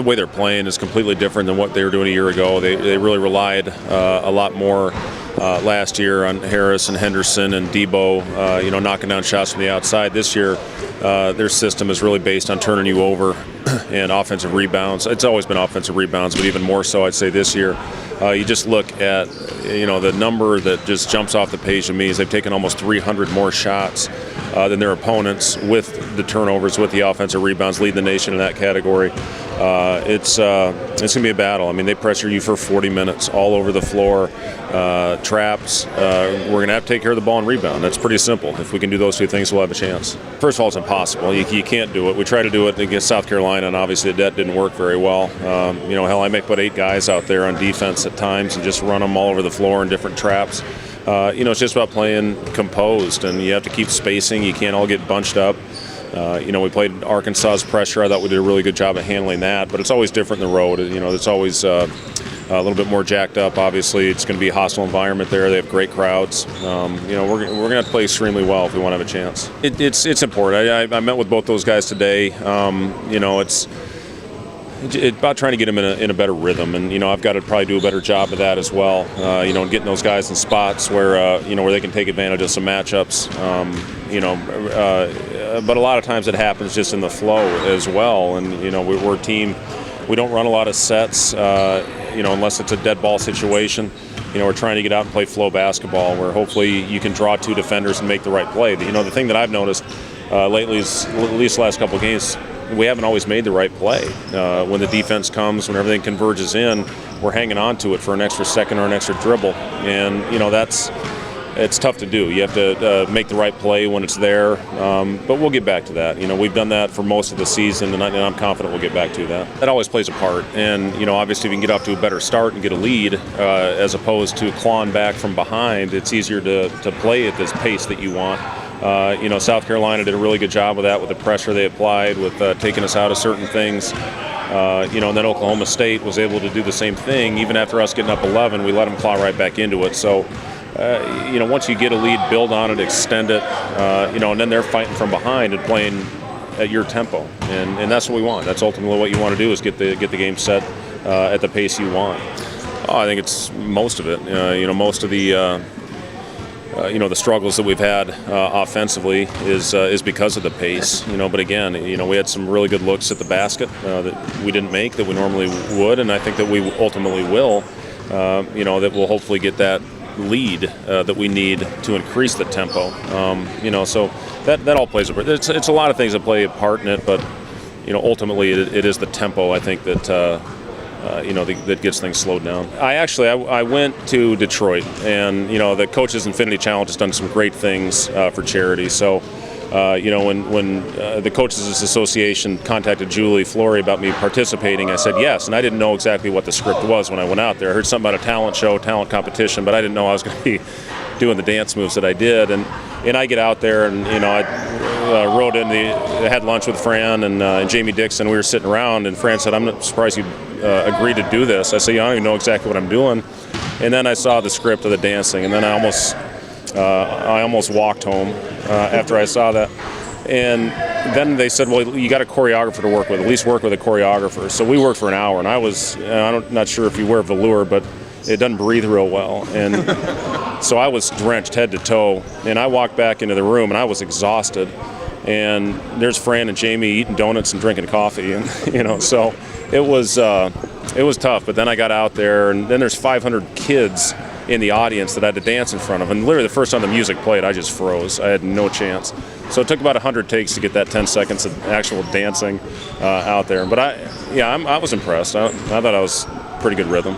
The way they're playing is completely different than what they were doing a year ago. They really relied a lot more last year on Harris and Henderson and Debo, knocking down shots from the outside. This year, their system is really based on turning you over and offensive rebounds. It's always been offensive rebounds, but even more so, I'd say this year. You just look at, the number that just jumps off the page to me is they've taken almost 300 more shots than their opponents with the turnovers, with the offensive rebounds, lead the nation in that category. It's going to be a battle. I mean, they pressure you for 40 minutes all over the floor, traps. We're going to have to take care of the ball and rebound. That's pretty simple. If we can do those two things, we'll have a chance. First of all, it's impossible. You can't do it. We tried to do it against South Carolina, and obviously that didn't work very well. I may put 8 guys out there on defense at times and just run them all over the floor in different traps. It's just about playing composed, and you have to keep spacing. You can't all get bunched up. We played Arkansas's pressure. I thought we did a really good job of handling that, but it's always different in the road. It's always a little bit more jacked up. Obviously, it's going to be a hostile environment there. They have great crowds. We're going to have to play extremely well if we want to have a chance. It's important. I met with both those guys today. It's about trying to get them in a better rhythm, and I've got to probably do a better job of that as well. Getting those guys in spots where where they can take advantage of some matchups. But a lot of times it happens just in the flow as well. And we're a team. We don't run a lot of sets, unless it's a dead ball situation. We're trying to get out and play flow basketball, where hopefully you can draw 2 defenders and make the right play. The thing that I've noticed lately is, at least the last couple of games, we haven't always made the right play. When the defense comes, when everything converges in, we're hanging on to it for an extra second or an extra dribble. And, it's tough to do. You have to make the right play when it's there. But we'll get back to that. We've done that for most of the season, and I'm confident we'll get back to that. That always plays a part. And, obviously, if you can get off to a better start and get a lead, as opposed to clawing back from behind, it's easier to play at this pace that you want. South Carolina did a really good job with that, with the pressure they applied, with taking us out of certain things. And then Oklahoma State was able to do the same thing. Even after us getting up 11, we let them claw right back into it. So, once you get a lead, build on it, extend it, and then they're fighting from behind and playing at your tempo. And that's what we want. That's ultimately what you want to do, is get the game set at the pace you want. I think it's most of it. Most of the the struggles that we've had offensively is because of the pace. But again, we had some really good looks at the basket that we didn't make that we normally would, and I think that we ultimately will. That we'll hopefully get that lead that we need to increase the tempo. So that all plays a part. It's a lot of things that play a part in it, but ultimately it is the tempo, I think, that that gets things slowed down. I went to Detroit, and the Coaches Infinity Challenge has done some great things for charity. So when the Coaches Association contacted Julie Flory about me participating, I said yes, and I didn't know exactly what the script was when I went out there. I heard something about a talent show, talent competition, but I didn't know I was going to be doing the dance moves that I did. And I get out there, and I rode in. I had lunch with Fran and Jamie Dixon. We were sitting around, and Fran said, "I'm not surprised you agreed to do this." I said, "I don't even know exactly what I'm doing." And then I saw the script of the dancing, and then I almost walked home after I saw that. And then they said, "Well, you got a choreographer to work with. At least work with a choreographer." So we worked for an hour, and I'm not sure if you wear velour, but it doesn't breathe real well. And so I was drenched head to toe, and I walked back into the room, and I was exhausted. And there's Fran and Jamie eating donuts and drinking coffee, and so it was tough. But then I got out there, and then there's 500 kids in the audience that I had to dance in front of, and literally the first time the music played, I just froze. I had no chance. So it took about 100 takes to get that 10 seconds of actual dancing out there. But I was impressed. I thought I was pretty good rhythm.